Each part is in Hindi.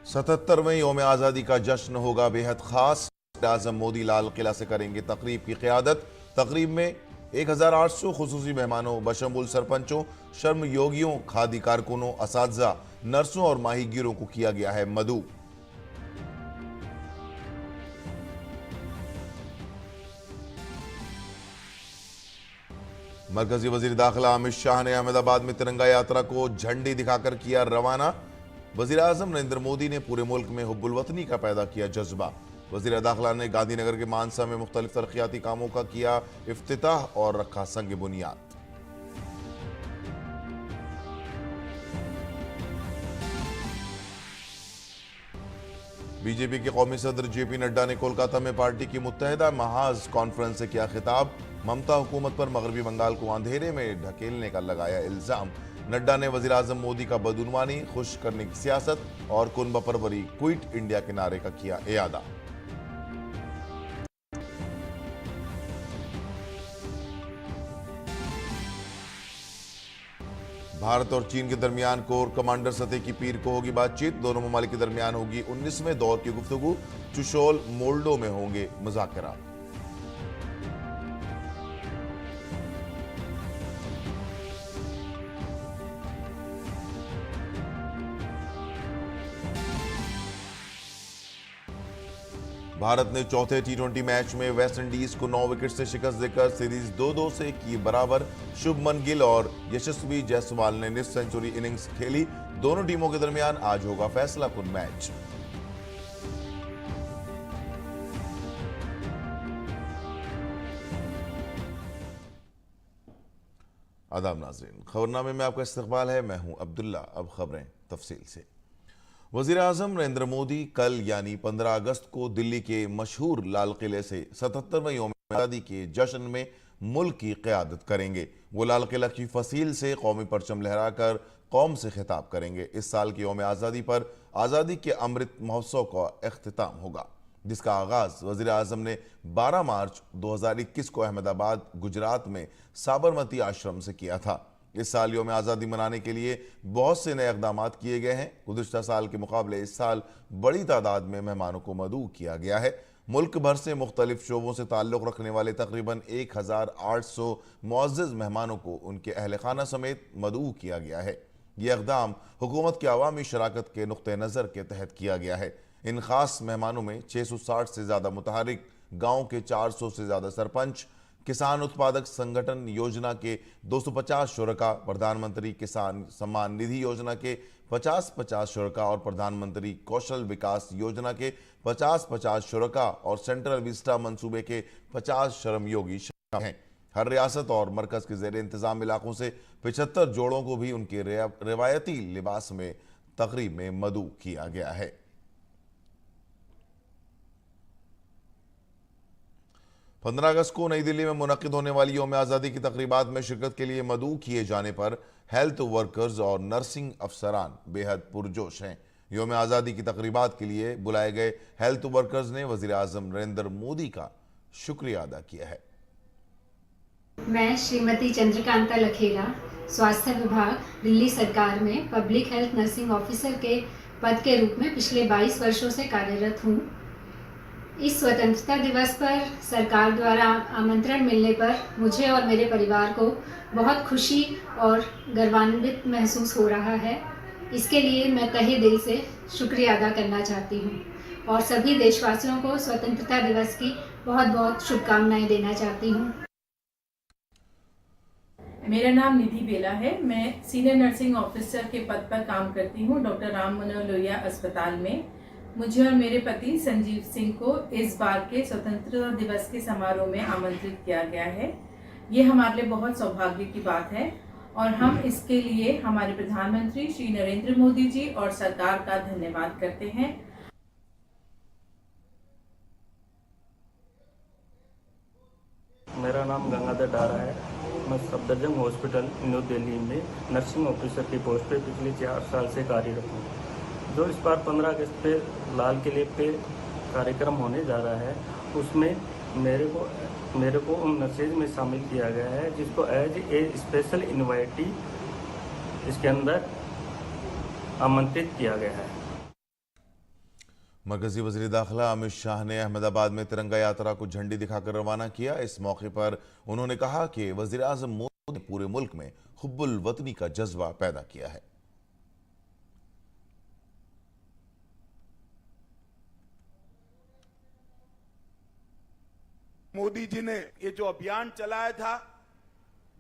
77वें यौम आज़ादी का जश्न होगा बेहद खास। आज़म मोदी लाल किला से करेंगे तकरीब की क़ियादत। तकरीब में 1800 खुसूसी मेहमानों बशमुल सरपंचों, शर्म योगियों, खादी कारकुनों, असातिज़ा, नर्सों और माहीगीरों को किया गया है मदऊ। मरकजी वजीर दाखिला अमित शाह ने अहमदाबाद में तिरंगा यात्रा को झंडी दिखाकर किया रवाना। वजीर आजम नरेंद्र मोदी ने पूरे मुल्क में हुब्बुल वतनी का पैदा किया जज्बा। वजीर दाखिला ने गांधीनगर के मानसा में मुख्तलिफ तरक्याती कामों का किया इफ्तिताह और रखा संग बुनियाद। बीजेपी के कौमी सदर जेपी नड्डा ने कोलकाता में पार्टी की मुत्तहिदा महाज कॉन्फ्रेंस से किया खिताब। ममता हुकूमत पर मगरबी बंगाल को अंधेरे में ढकेलने का लगाया इल्जाम। नड्डा ने वजीर आजम मोदी का बदउनवानी, खुश करने की सियासत और कुनबा परवरी, क्विट इंडिया के नारे का किया इयादा। भारत और चीन के दरमियान कोर कमांडर सतह की पीर को होगी बातचीत। दोनों ममालिक के दरमियान होगी 19वें दौर की गुफ्तगू। चुशोल मोल्डो में होंगे मुज़ाकरात। भारत ने चौथे टी20 मैच में वेस्ट इंडीज को 9 विकेट से शिकस्त देकर सीरीज 2-2 से की बराबर। शुभमन गिल और यशस्वी जायसवाल ने निस्फ सेंचुरी इनिंग्स खेली। दोनों टीमों के दरमियान आज होगा फैसलाकुन मैच। आदाब नाज़रीन, खबरनामे में आपका इस्तकबाल है। मैं हूं अब्दुल्ला। अब खबरें तफसील से। वज़ीर आज़म नरेंद्र मोदी कल यानी 15 अगस्त को दिल्ली के मशहूर लाल किले से 77वें यौम आज़ादी के जश्न में मुल्क की क़यादत करेंगे। वो लाल किला की फसील से कौमी परचम लहराकर कौम से खिताब करेंगे। इस साल के यौम आज़ादी पर आज़ादी के अमृत महोत्सव का अख्तिताम होगा, जिसका आगाज़ वज़ीर आज़म ने 12 मार्च 2021 को अहमदाबाद गुजरात में साबरमती आश्रम से किया था। इस साल यौम आज़ादी मनाने के लिए बहुत से नए इक़दामात किए गए हैं। गुज़िश्ता साल के मुकाबले इस साल बड़ी तादाद में मेहमानों को मदऊ किया गया है। मुल्क भर से मुख्तलिफ शोबों से ताल्लुक़ रखने वाले तकरीबन 1800 मुअज़्ज़ज़ मेहमानों को उनके अहल खाना समेत मदऊ किया गया है। यह इक़दाम हुकूमत की अवामी शराकत के नुक़्ते नज़र के तहत किया गया है। इन ख़ास मेहमानों में 660 से ज़्यादा मुतहरिक गाँव के 400 से ज़्यादा सरपंच, किसान उत्पादक संगठन योजना के 250 शुरका, प्रधानमंत्री किसान सम्मान निधि योजना के 50-50 शुरका और प्रधानमंत्री कौशल विकास योजना के 50-50 शुरका और सेंट्रल विस्टा मंसूबे के 50 श्रमयोगी शामिल हैं। हर रियासत और मरकज के ज़ेर इंतज़ाम इलाकों से 75 जोड़ों को भी उनके रिवायती लिबास में तकरीब में मदऊ किया गया है। 15 अगस्त को नई दिल्ली में मुनक्किद होने वाली यौम आज़ादी की तकरीबात में शिरकत के लिए मदऊ किए जाने पर हेल्थ वर्कर्स और नर्सिंग अफसरान बेहद पुरजोश हैं। यौम आज़ादी की तकरीबात के लिए बुलाए गए हेल्थ वर्कर्स ने वज़ीर आज़म नरेंद्र मोदी का शुक्रिया अदा किया है। मैं श्रीमती चंद्रकांता लखेरा, स्वास्थ्य विभाग, दिल्ली सरकार में पब्लिक हेल्थ नर्सिंग ऑफिसर के पद के रूप में पिछले 22 वर्षों से कार्यरत हूँ। इस स्वतंत्रता दिवस पर सरकार द्वारा आमंत्रण मिलने पर मुझे और मेरे परिवार को बहुत खुशी और गर्वान्वित महसूस हो रहा है। इसके लिए मैं तहे दिल से शुक्रिया अदा करना चाहती हूँ और सभी देशवासियों को स्वतंत्रता दिवस की बहुत बहुत शुभकामनाएं देना चाहती हूँ। मेरा नाम निधि बेला है। मैं सीनियर नर्सिंग ऑफिसर के पद पर काम करती हूँ डॉक्टर राम मनोहर लोहिया अस्पताल में। मुझे और मेरे पति संजीव सिंह को इस बार के स्वतंत्रता दिवस के समारोह में आमंत्रित किया गया है। ये हमारे लिए बहुत सौभाग्य की बात है और हम इसके लिए हमारे प्रधानमंत्री श्री नरेंद्र मोदी जी और सरकार का धन्यवाद करते हैं। मेरा नाम गंगाधर डारा है। मैं सफदरजंग हॉस्पिटल न्यू दिल्ली में नर्सिंग ऑफिसर की पोस्ट पे पिछले 4 साल से कार्यरत हूँ। जो इस बार 15 अगस्त पे लाल किले पे कार्यक्रम होने जा रहा है, उसमें मेरे को उन नर्सेज में शामिल किया गया है जिसको एज ए स्पेशल इनवाइटी इसके अंदर आमंत्रित किया गया है। मरकजी वज़ीर दाखिला अमित शाह ने अहमदाबाद में तिरंगा यात्रा को झंडी दिखाकर रवाना किया। इस मौके पर उन्होंने कहा कि वज़ीर आज़म मोदी ने पूरे मुल्क में हुब्बुल वतनी का जज्बा पैदा किया है। मोदी जी ने ये जो अभियान चलाया था,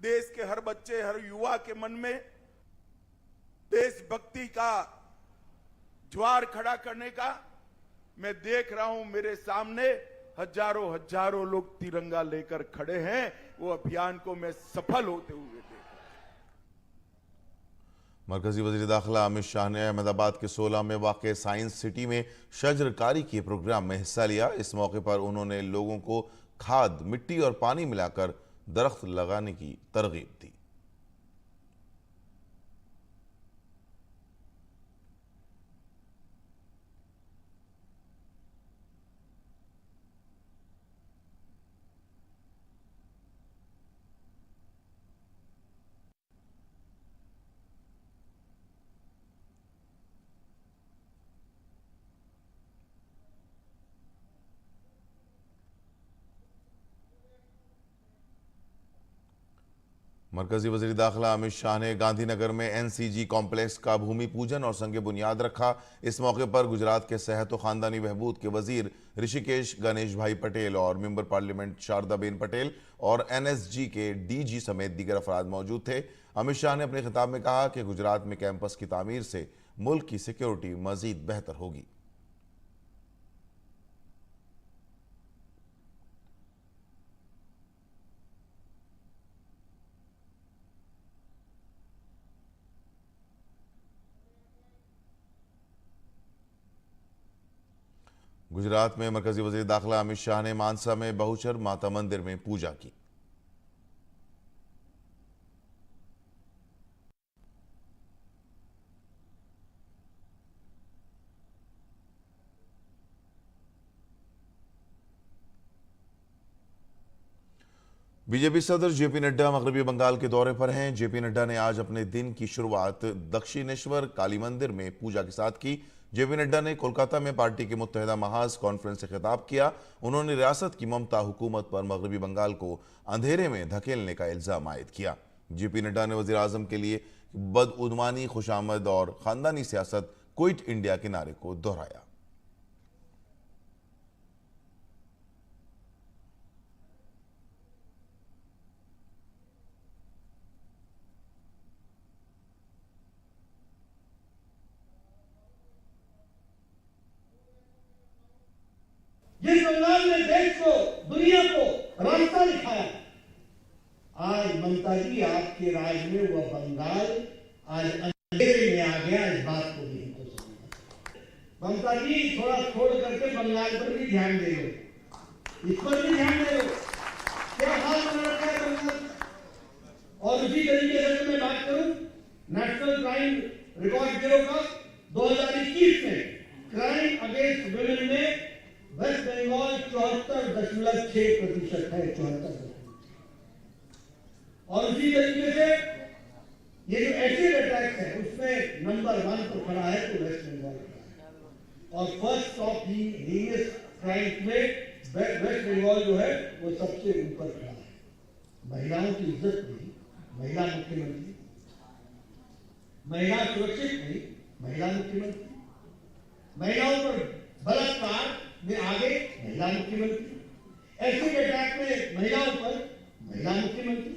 देश के हर बच्चे, हर युवा के मन में देशभक्ति का ज्वार खड़ा करने का, मैं देख रहा हूं मेरे सामने हजारों लोग तिरंगा लेकर खड़े हैं। वो अभियान को मैं सफल होते हुए देख रहा हूं। मरकजी वज़ीर दाखिला अमित शाह ने अहमदाबाद के 16 में वाक़ साइंस सिटी में शजरकारी के प्रोग्राम में हिस्सा लिया। इस मौके पर उन्होंने लोगों को खाद, मिट्टी और पानी मिलाकर दरख्त लगाने की तरगीब दी। मरकजी वज़ीर दाखिला अमित शाह ने गांधीनगर में एनसीजी कॉम्प्लेक्स का भूमि पूजन और संग बुनियाद रखा। इस मौके पर गुजरात के सेहत और खानदानी बहबूद के वजीर ऋषिकेश गणेश भाई पटेल और मेंबर पार्लियामेंट शारदाबेन पटेल और एनएसजी के डीजी समेत दीगर अफराद मौजूद थे। अमित शाह ने अपने खिताब में कहा कि गुजरात में कैंपस की तामीर से मुल्क की सिक्योरिटी मजीद बेहतर होगी। गुजरात में मरकजी वज़ीर दाखिला अमित शाह ने मानसा में बहुचर माता मंदिर में पूजा की। बीजेपी सदर जेपी नड्डा मगरबी बंगाल के दौरे पर हैं। जेपी नड्डा ने आज अपने दिन की शुरुआत दक्षिणेश्वर काली मंदिर में पूजा के साथ की। जेपी नड्डा ने कोलकाता में पार्टी के मुत्तहिदा महाज कॉन्फ्रेंस से खिताब किया। उन्होंने रियासत की ममता हुकूमत पर मगरबी बंगाल को अंधेरे में धकेलने का इल्जाम आयद किया। जेपी नड्डा ने वज़ीर आज़म के लिए बदउदमानी, खुशामद और खानदानी सियासत, क्विट इंडिया के नारे को दोहराया। जिस बंगाल ने देश को, दुनिया को रास्ता दिखाया, आज ममता जी आपके राज में वह बंगाल आज अंधेरे में आ गया। इस बात को भी हमको समझना। ममता जी थोड़ा छोड़ करके बंगाल पर भी ध्यान दे लो, इस पर भी ध्यान दे लो। क्या हाल बना रखा है बंगाल। और उसी तरीके से मैं बात करूं नेशनल क्राइम रिकॉर्ड ब्यूरो का 2021 में क्राइम अगेंस्ट वुमेन में वेस्ट बंगाल 74.6% है, 74%। और उसी तरीके से ये जो एसिड अटैक है उसमें नंबर 1 पर खड़ा है तो वेस्ट बंगाल खड़ा है। और फर्स्ट ऑफ हीनियस क्राइम में वेस्ट बंगाल जो है वो सबसे ऊपर खड़ा है। महिलाओं की इज्जत नहीं, महिला मुख्यमंत्री, महिला सुरक्षित नहीं, महिला मुख्यमंत्री, महिलाओं पर बलात्कार में आगे महिला मुख्यमंत्री, एसिड अटैक में महिलाओं पर महिला मुख्यमंत्री।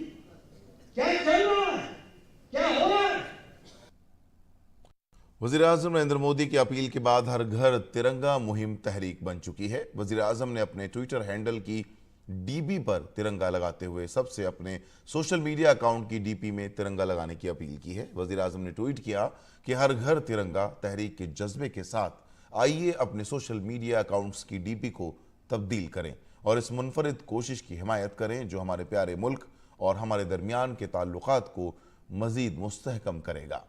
क्या चल रहा है, क्या हो रहा है। वज़ीर आज़म नरेंद्र मोदी की अपील के बाद हर घर तिरंगा मुहिम तहरीक बन चुकी है। वज़ीर आज़म ने अपने ट्विटर हैंडल की डीबी पर तिरंगा लगाते हुए सबसे अपने सोशल मीडिया अकाउंट की डीपी में तिरंगा लगाने की अपील की है। वज़ीर आज़म ने ट्वीट किया कि हर घर तिरंगा तहरीक के जज्बे के साथ आइए अपने सोशल मीडिया अकाउंट्स की डीपी को तब्दील करें और इस मुनफरिद कोशिश की हिमायत करें जो हमारे प्यारे मुल्क और हमारे दरमियान के ताल्लुकात को मजीद मुस्तहकम करेगा।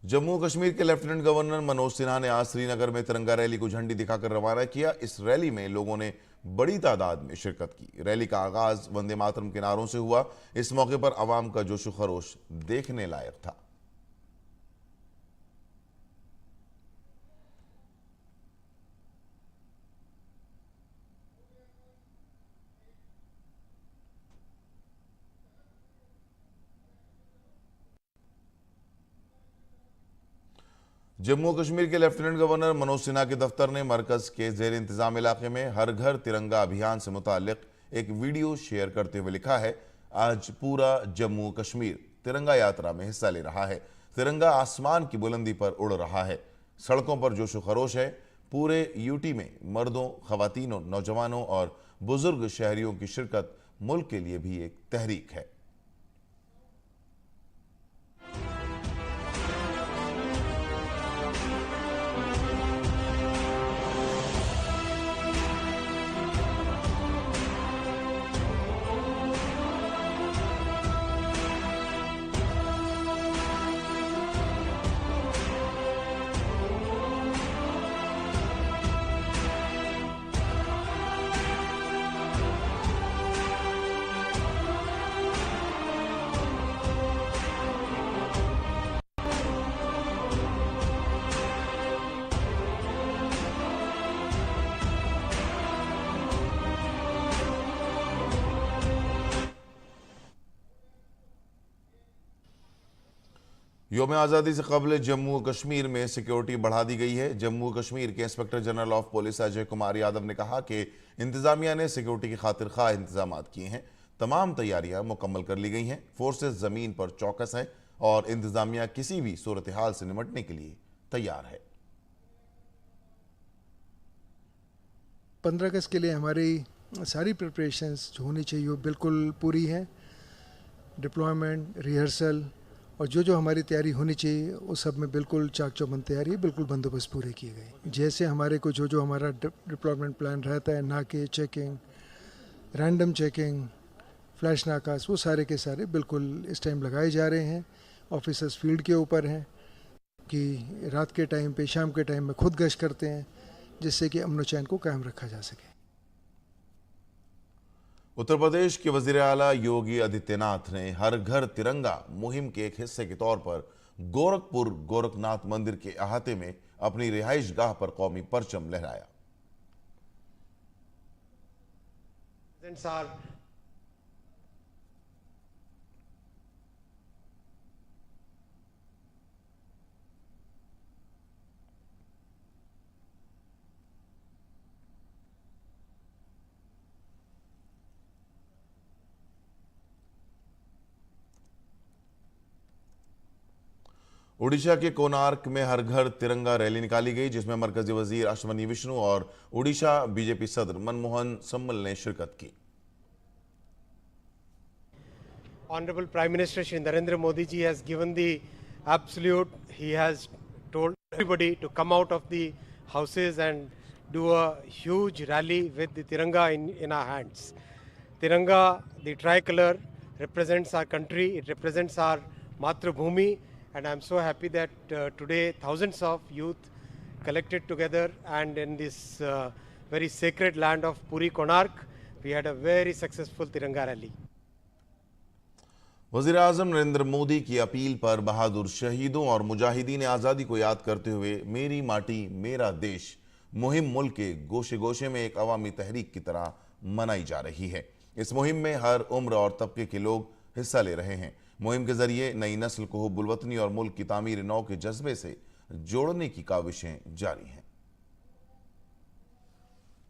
जम्मू कश्मीर के लेफ्टिनेंट गवर्नर मनोज सिन्हा ने आज श्रीनगर में तिरंगा रैली को झंडी दिखाकर रवाना किया। इस रैली में लोगों ने बड़ी तादाद में शिरकत की। रैली का आगाज वंदे मातरम के नारों से हुआ। इस मौके पर आवाम का जोशो खरोश देखने लायक था। जम्मू कश्मीर के लेफ्टिनेंट गवर्नर मनोज सिन्हा के दफ्तर ने मरकज के जेर इंतजाम इलाके में हर घर तिरंगा अभियान से मुतालिक एक वीडियो शेयर करते हुए लिखा है, आज पूरा जम्मू कश्मीर तिरंगा यात्रा में हिस्सा ले रहा है। तिरंगा आसमान की बुलंदी पर उड़ रहा है। सड़कों पर जोशो खरोश है। पूरे यूटी में मर्दों, खवातीनों, नौजवानों और बुजुर्ग शहरियों की शिरकत मुल्क के लिए भी एक तहरीक है। योम आज़ादी से कबल जम्मू कश्मीर में सिक्योरिटी बढ़ा दी गई है। जम्मू कश्मीर के inspector general of police Ajay Kumar Yadav ने कहा कि इंतजामिया ने सिक्योरिटी की खातिर खा इंतजाम किए हैं। तमाम तैयारियां मुकम्मल कर ली गई हैं। फोर्सेस जमीन पर चौकस हैं और इंतजामिया किसी भी सूरत हाल से निपटने के लिए तैयार है। 15 अगस्त के लिए हमारी सारी प्रिपरेशंस जो होनी चाहिए वो बिल्कुल पूरी है। डिप्लॉयमेंट, रिहर्सल और जो हमारी तैयारी होनी चाहिए उस सब में बिल्कुल चाक चौबंद तैयारी है। बिल्कुल बंदोबस्त पूरे किए गए। जैसे हमारे को जो हमारा डिप्लॉयमेंट प्लान रहता है, नाके चेकिंग, रैंडम चेकिंग, फ्लैश नाकास, वो सारे के सारे बिल्कुल इस टाइम लगाए जा रहे हैं। ऑफिसर्स फील्ड के ऊपर हैं कि रात के टाइम पे, शाम के टाइम में खुद गश्त करते हैं जिससे कि अमन चैन को कायम रखा जा सके। उत्तर प्रदेश के वजीर आला योगी आदित्यनाथ ने हर घर तिरंगा मुहिम के एक हिस्से के तौर पर गोरखपुर गोरखनाथ मंदिर के अहाते में अपनी रिहाइश गाह पर कौमी परचम लहराया। उड़ीसा के कोणार्क में हर घर तिरंगा रैली निकाली गई, जिसमें मरकजी वजीर अश्वनी विष्णु और उड़ीसा बीजेपी सदर मनमोहन सम्मल ने शिरकत की। Honorable Prime Minister Shri Narendra Modi ji has given the absolute, he has told everybody to come out of the houses and do a huge rally with the Tiranga in our hands. Tiranga, the tricolor, represents our country, it represents our Matrabhumi, and I'm so happy that today thousands of youth collected together, and in this very sacred land of Puri Konark, we had a very successful Tiranga rally. वज़ीर आज़म नरेंद्र मोदी की अपील पर बहादुर शहीदों और मुजाहिदीन आज़ादी को याद करते हुए मेरी माटी मेरा देश मुहिम मुल्क के गोशे गोशे में एक अवामी तहरीक की तरह मनाई जा रही है। इस मुहिम में हर उम्र और तबके के लोग हिस्सा ले रहे हैं। मुहिम के जरिए नई नस्ल को हुब्बुल वतनी और मुल्क की तामीर नौ के जज्बे से जोड़ने की काविशें जारी हैं।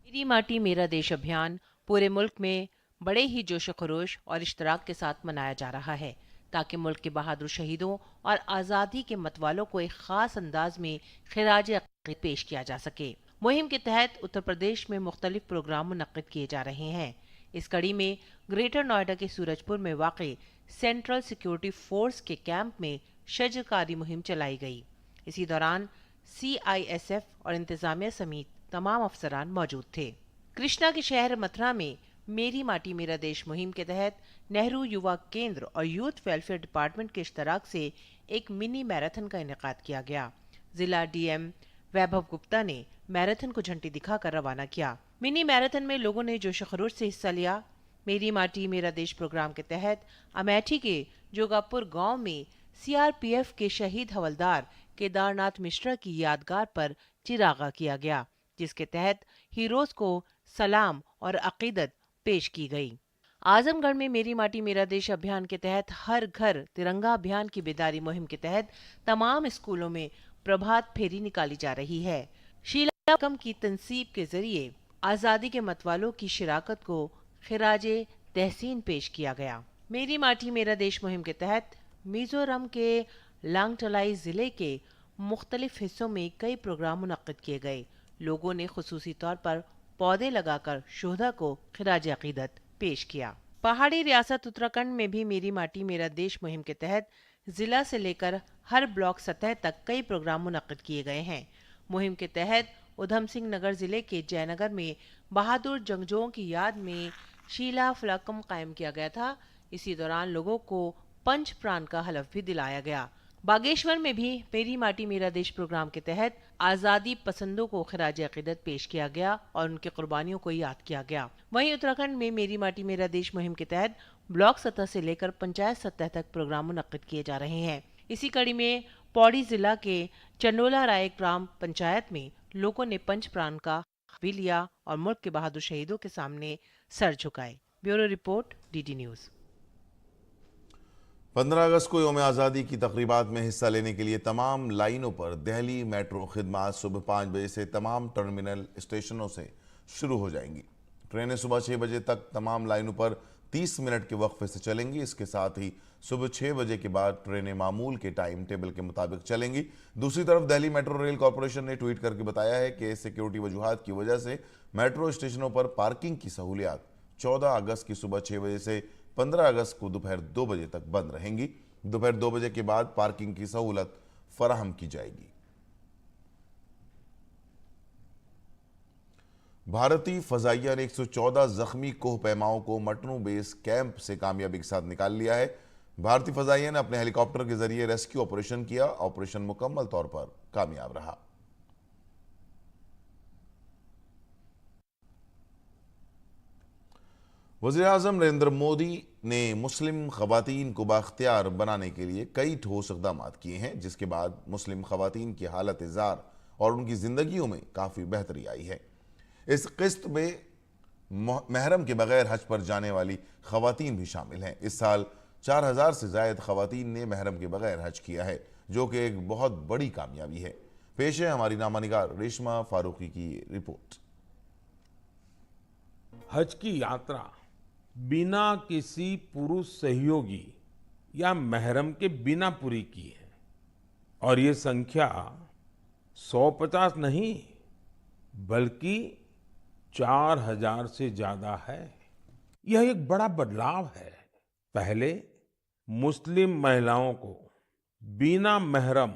मेरी माटी मेरा देश अभियान पूरे मुल्क में बड़े ही जोश खरोश और इश्तराक के साथ मनाया जा रहा है, ताकि मुल्क के बहादुर शहीदों और आज़ादी के मतवालों को एक खास अंदाज में खिराज अक़ीदत पेश किया जा सके। मुहिम के तहत उत्तर प्रदेश में मुख्तलिफ प्रोग्राम मुनक्किद किए जा रहे हैं। इस कड़ी में ग्रेटर नोएडा के सूरजपुर में वाक़ई सेंट्रल सिक्योरिटी फोर्स के कैंप में शजरकारी मुहिम चलाई गई। इसी दौरान CISF और इंतजामिया समेत तमाम अफसरान मौजूद थे। कृष्णा के शहर मथुरा में मेरी माटी मेरा देश मुहिम के तहत नेहरू युवा केंद्र और यूथ वेलफेयर डिपार्टमेंट के इश्तराक से एक मिनी मैराथन का इनेकाद किया गया। जिला DM वैभव गुप्ता ने मैराथन को झंडी दिखाकर रवाना किया। मिनी मैराथन में लोगों ने जोश खरोश से हिस्सा लिया। मेरी माटी मेरा देश प्रोग्राम के तहत अमेठी के जोगापुर गांव में CRPF के शहीद हवलदार केदारनाथ मिश्रा की यादगार पर चिरागा किया गया, जिसके तहत हीरोज को सलाम और अकीदत पेश की गई। आजमगढ़ में मेरी माटी मेरा देश अभियान के तहत हर घर तिरंगा अभियान की बेदारी मुहिम के तहत तमाम स्कूलों में प्रभात फेरी निकाली जा रही है। शीला कम की तंसीब के जरिए आजादी के मतवालों की शिराकत को खिराजे तहसीन पेश किया गया। मेरी माटी मेरा देश मुहिम के तहत मिजोरम के लांगटलाई जिले के मुख्तलिफ हिस्सों में कई प्रोग्राम मुनक्किद किए गए। लोगों ने खुसूसी तौर पर पौधे लगाकर शोहदा को खिराज अकीदत पेश किया। पहाड़ी रियासत उत्तराखंड में भी मेरी माटी मेरा देश मुहिम के तहत जिला से लेकर हर ब्लॉक सतह तक कई प्रोग्राम मुनक्किद किए गए हैं। मुहिम के तहत उधम सिंह नगर जिले के जयनगर में बहादुर जंगजुओं की याद में शीला फलकम कायम किया गया था। इसी दौरान लोगों को पंच प्राण का हलफ भी दिलाया गया। बागेश्वर में भी मेरी माटी मेरा देश प्रोग्राम के तहत आजादी पसंदों को खिराज अकीदत पेश किया गया और उनकी कुर्बानियों को याद किया गया। वहीं उत्तराखंड में मेरी माटी मेरा देश मुहिम के तहत ब्लॉक सतह से लेकर पंचायत सतह तक प्रोग्राम मुनक्किद किए जा रहे हैं। इसी कड़ी में पौड़ी जिला के चंडोला राय ग्राम पंचायत में लोगों ने पंच प्राण का भी लिया और मुल्क के बहादुर शहीदों के सामने सर झुकाए। Bureau report, DD news. 15 अगस्त को यौम आज़ादी की तकरीबात में हिस्सा लेने के लिए तमाम लाइनों पर दिल्ली मेट्रो खिदमात सुबह 5 बजे से तमाम टर्मिनल स्टेशनों से शुरू हो जाएंगी। ट्रेनें सुबह 6 बजे तक तमाम लाइनों पर 30 मिनट के वक्फे से चलेंगी। इसके साथ ही सुबह 6 बजे के बाद ट्रेनें मामूल के टाइम टेबल के मुताबिक चलेंगी। दूसरी तरफ दिल्ली मेट्रो रेल कॉरपोरेशन ने ट्वीट करके बताया है कि सिक्योरिटी वजूहात की वजह से मेट्रो स्टेशनों पर पार्किंग की सहूलियात 14 अगस्त की सुबह 6 बजे से 15 अगस्त को दोपहर 2 बजे तक बंद रहेंगी। दोपहर 2 बजे के बाद पार्किंग की सहूलत फराहम की जाएगी। भारतीय फजाइया ने 114 जख्मी कोह पैमाओं को मटनू बेस कैंप से कामयाबी के साथ निकाल लिया है। भारतीय फजाइया ने अपने हेलीकॉप्टर के जरिए रेस्क्यू ऑपरेशन किया। ऑपरेशन मुकम्मल तौर पर कामयाब रहा। वज़ीर-ए-आज़म नरेंद्र मोदी ने मुस्लिम खवातीन को बाख्तियार बनाने के लिए कई ठोस इक़दाम किए हैं, जिसके बाद मुस्लिम खवातीन की हालत ज़ार और उनकी ज़िंदगियों में काफ़ी बेहतरी आई है। इस किस्त में महरम के बगैर हज पर जाने वाली खवातीन भी शामिल हैं। इस साल 4000 से ज़ायद खवातीन ने महरम के बगैर हज किया है, जो कि एक बहुत बड़ी कामयाबी है। पेश है हमारी नामानिगार रेशमा फारूकी की रिपोर्ट। हज की यात्रा बिना किसी पुरुष सहयोगी या महरम के बिना पूरी की है और ये संख्या 150 नहीं बल्कि 4000 से ज्यादा है। यह एक बड़ा बदलाव है। पहले मुस्लिम महिलाओं को बिना महरम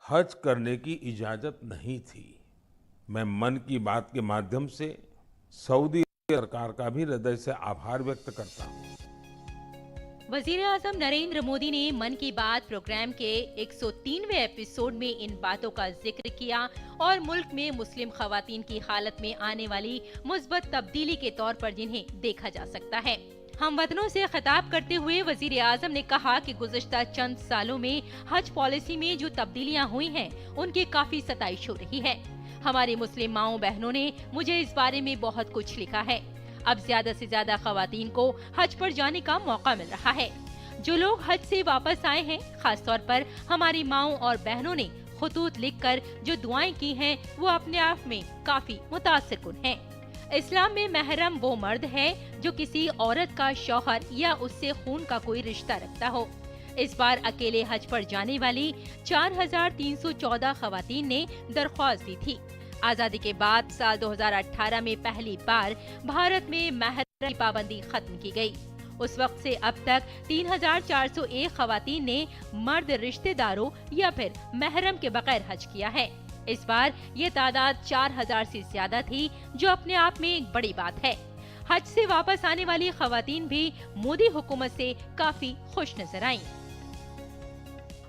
हज करने की इजाजत नहीं थी। मैं मन की बात के माध्यम से सऊदी सरकार का भी हृदय से आभार व्यक्त करता हूँ। वज़ीर-ए-आज़म नरेंद्र मोदी ने मन की बात प्रोग्राम के 103वें एपिसोड में इन बातों का जिक्र किया और मुल्क में मुस्लिम खवातीन की हालत में आने वाली मुस्बत तब्दीली के तौर पर जिन्हें देखा जा सकता है। हमवतनों से खिताब करते हुए वज़ीर-ए-आज़म ने कहा कि गुज़श्ता चंद सालों में हज पॉलिसी में जो तब्दीलियां हुई हैं, उनकी काफी सताइश हो रही है। हमारी मुस्लिम माओ बहनों ने मुझे इस बारे में बहुत कुछ लिखा है। अब ज्यादा से ज्यादा खवातीन को हज पर जाने का मौका मिल रहा है। जो लोग हज से वापस आए हैं, खास तौर पर हमारी माओ और बहनों ने खुतूत लिखकर जो दुआएं की हैं, वो अपने आप में काफी मुतासिरकुन हैं। इस्लाम में महरम वो मर्द है जो किसी औरत का शौहर या उससे खून का कोई रिश्ता रखता हो। इस बार अकेले हज पर जाने वाली 4314 खवातीन ने दरख्वास्त दी थी। आजादी के बाद साल 2018 में पहली बार भारत में महरम की पाबंदी खत्म की गई। उस वक्त से अब तक 3401 खवातीन ने मर्द रिश्तेदारों या फिर महरम के बगैर हज किया है। इस बार ये तादाद 4000 से ज्यादा थी, जो अपने आप में एक बड़ी बात है। हज से वापस आने वाली खवातीन भी मोदी हुकूमत से काफी खुश नजर आईं।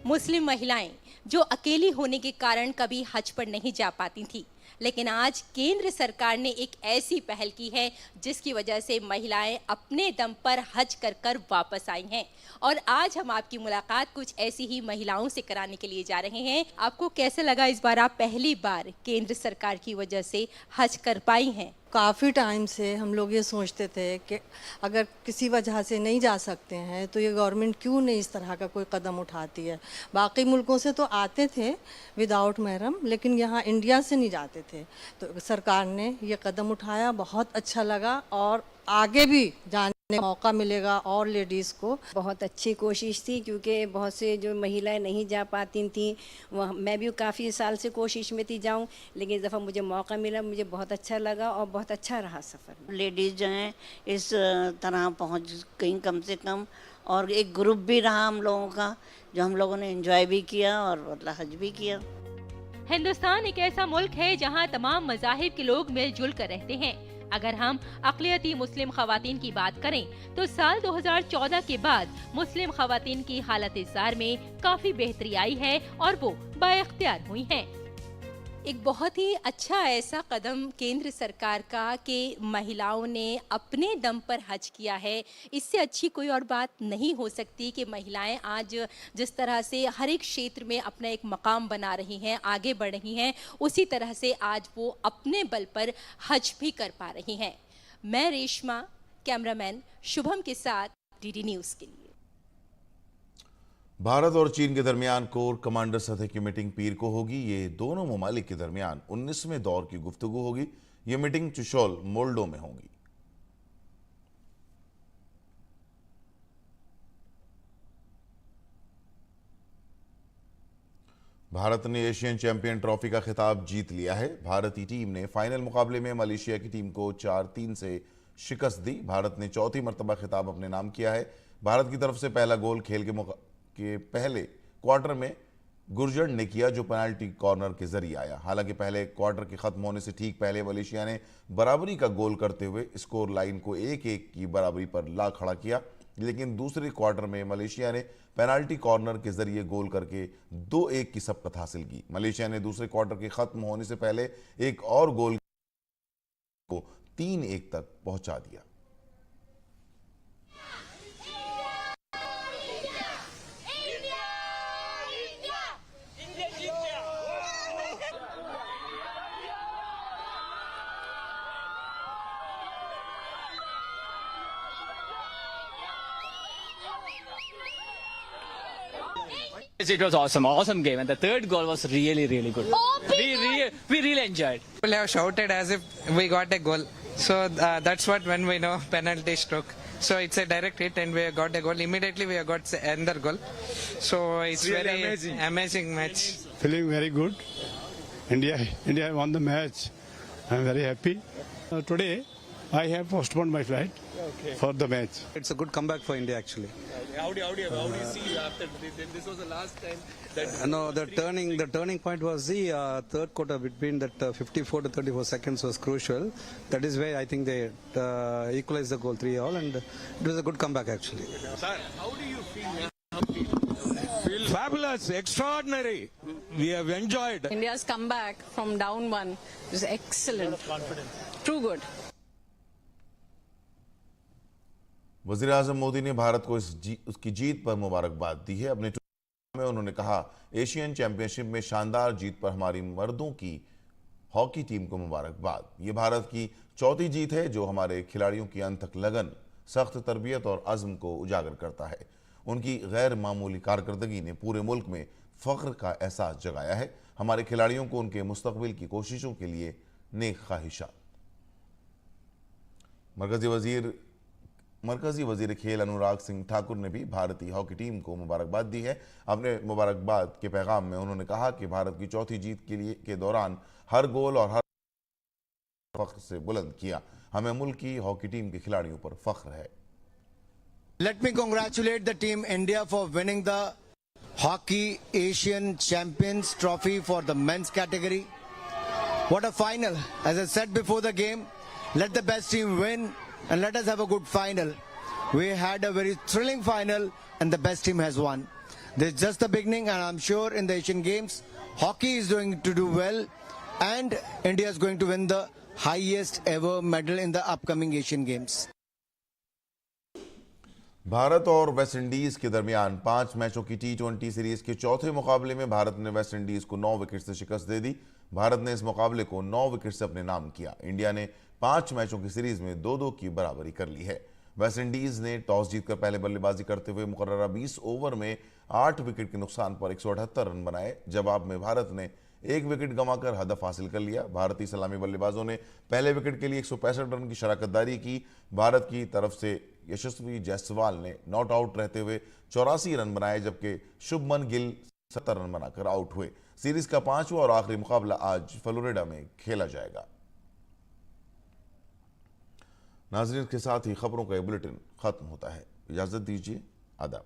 मुस्लिम महिलाएं जो अकेली होने के कारण कभी हज पर नहीं जा पाती थी, लेकिन आज केंद्र सरकार ने एक ऐसी पहल की है जिसकी वजह से महिलाएं अपने दम पर हज कर कर वापस आई हैं। और आज हम आपकी मुलाकात कुछ ऐसी ही महिलाओं से कराने के लिए जा रहे हैं। आपको कैसे लगा इस बार आप पहली बार केंद्र सरकार की वजह से हज कर पाई हैं? काफ़ी टाइम से हम लोग ये सोचते थे कि अगर किसी वजह से नहीं जा सकते हैं तो ये गवर्नमेंट क्यों नहीं इस तरह का कोई कदम उठाती है। बाकी मुल्कों से तो आते थे विदाउट महरम, लेकिन यहाँ इंडिया से नहीं जाते थे। तो सरकार ने ये कदम उठाया, बहुत अच्छा लगा और आगे भी जाने का मौका मिलेगा और लेडीज़ को। बहुत अच्छी कोशिश थी क्योंकि बहुत से जो महिलाएं नहीं जा पाती थी, वह मैं भी काफ़ी साल से कोशिश में थी जाऊं, लेकिन इस दफ़ा मुझे मौका मिला, मुझे बहुत अच्छा लगा और बहुत अच्छा रहा सफ़र। लेडीज़ जो हैं इस तरह पहुंच गई कम से कम, और एक ग्रुप भी रहा हम लोगों का जो हम लोगों ने एंजॉय भी किया और मतलब हज भी किया। हिंदुस्तान एक ऐसा मुल्क है जहां तमाम मज़ाहिब के लोग मिलजुल कर रहते हैं। अगर हम अक़लियती मुस्लिम ख़वातीन की बात करें तो साल 2014 के बाद मुस्लिम ख़वातीन की हालत-ए-ज़ार में काफ़ी बेहतरी आई है और वो बाइख्तियार हुई हैं। एक बहुत ही अच्छा ऐसा कदम केंद्र सरकार का कि महिलाओं ने अपने दम पर हज किया है। इससे अच्छी कोई और बात नहीं हो सकती कि महिलाएं आज जिस तरह से हर एक क्षेत्र में अपना एक मकाम बना रही हैं, आगे बढ़ रही हैं, उसी तरह से आज वो अपने बल पर हज भी कर पा रही हैं। मैं रेशमा, कैमरामैन शुभम के साथ डीडी न्यूज़ के लिए। भारत और चीन के दरमियान कोर कमांडर सतह की मीटिंग पीर को होगी। ये दोनों ममालिक के दरमियान 19वें दौर की गुफ्तगू होगी। ये मीटिंग चुशोल मोल्डो में होगी। भारत ने एशियन चैंपियन ट्रॉफी का खिताब जीत लिया है। भारतीय टीम ने फाइनल मुकाबले में मलेशिया की टीम को 4-3 से शिकस्त दी। भारत ने चौथी मरतबा खिताब अपने नाम किया है। भारत की तरफ से पहला गोल खेल के पहले क्वार्टर में गुरजर ने किया, जो पेनाल्टी कॉर्नर के जरिए आया। हालांकि पहले क्वार्टर के खत्म होने से ठीक पहले मलेशिया ने बराबरी का गोल करते हुए स्कोर लाइन को 1-1 की बराबरी पर ला खड़ा किया, लेकिन दूसरे क्वार्टर में मलेशिया ने पेनाल्टी कॉर्नर के जरिए गोल करके 2-1 की सबकत हासिल की। मलेशिया ने दूसरे क्वार्टर के खत्म होने से पहले एक और गोल को 3-1 तक पहुंचा दिया। It was awesome game, and the third goal was really good. We really enjoyed. People have shouted as if we got a goal, so that's what when we know penalty stroke. So it's a direct hit, and we got a goal. Immediately we got another goal. So it's really amazing match. Feeling very good. India won the match. I'm very happy. Today I have postponed my flight for the match. It's a good comeback for India actually. How do you see after this was the last time that No, the turning point was the third quarter between that 54 to 34 seconds was crucial. That is where I think they equalized the goal 3-all, and it was a good comeback actually. Sir, how do you feel? Fabulous, extraordinary. We have enjoyed. India's comeback from down one is excellent. Too good. वज़ीर आज़म मोदी ने भारत को उसकी जीत पर मुबारकबाद दी है। अपने ट्वीट में उन्होंने कहा, एशियन चैंपियनशिप में शानदार जीत पर हमारी मर्दों की हॉकी टीम को मुबारकबाद। ये भारत की चौथी जीत है जो हमारे खिलाड़ियों की अनथक लगन, सख्त तरबियत और अज़्म को उजागर करता है। उनकी गैर मामूली कारकर्दगी ने पूरे मुल्क में फ़ख्र का एहसास जगाया है। हमारे खिलाड़ियों को उनके मुस्तक़बिल की कोशिशों के लिए नेक ख्वाहिशात। मरकजी वजीर खेल अनुराग सिंह ठाकुर ने भी भारतीय हॉकी टीम को मुबारकबाद दी है। अपने मुबारकबाद के पैगाम में उन्होंने कहा कि भारत की चौथी जीत के दौरान हर गोल और हर फख्र से बुलंद किया। हमें मुल्क की हॉकी टीम के खिलाड़ियों पर फख्र है। Let me congratulate the team India for winning the Hockey Asian Champions Trophy for the men's category. What a final. As I said before the game, let the best team win. And let us have a good final. We had a very thrilling final and the best team has won. This is just the beginning, and I'm sure in the Asian Games, hockey is going to do well and India is going to win the highest ever medal in the upcoming Asian Games. Bharat और वेस्ट इंडीज के दरमियान 5 मैचों की T20 सीरीज के चौथे मुकाबले में भारत ने वेस्ट इंडीज को 9 विकेट से शिकस्त दे दी। भारत ने इस मुकाबले को 9 विकेट से अपने नाम किया। इंडिया ने 5 मैचों की सीरीज में 2-2 की बराबरी कर ली है। वेस्ट इंडीज ने टॉस जीतकर पहले बल्लेबाजी करते हुए मुकर्ररा 20 ओवर में 8 विकेट के नुकसान पर 178 रन बनाए। जवाब में भारत ने 1 विकेट गंवाकर हदफ हासिल कर लिया। भारतीय सलामी बल्लेबाजों ने पहले विकेट के लिए 165 रन की शराकतदारी की। भारत की तरफ से यशस्वी जायसवाल ने नॉट आउट रहते हुए 84 रन बनाए, जबकि शुभमन गिल 70 रन बनाकर आउट हुए। सीरीज का 5वां और आखिरी मुकाबला आज फ्लोरिडा में खेला जाएगा। नाज़रीन, के साथ ही खबरों का बुलेटिन खत्म होता है। इजाजत दीजिए। आदाब।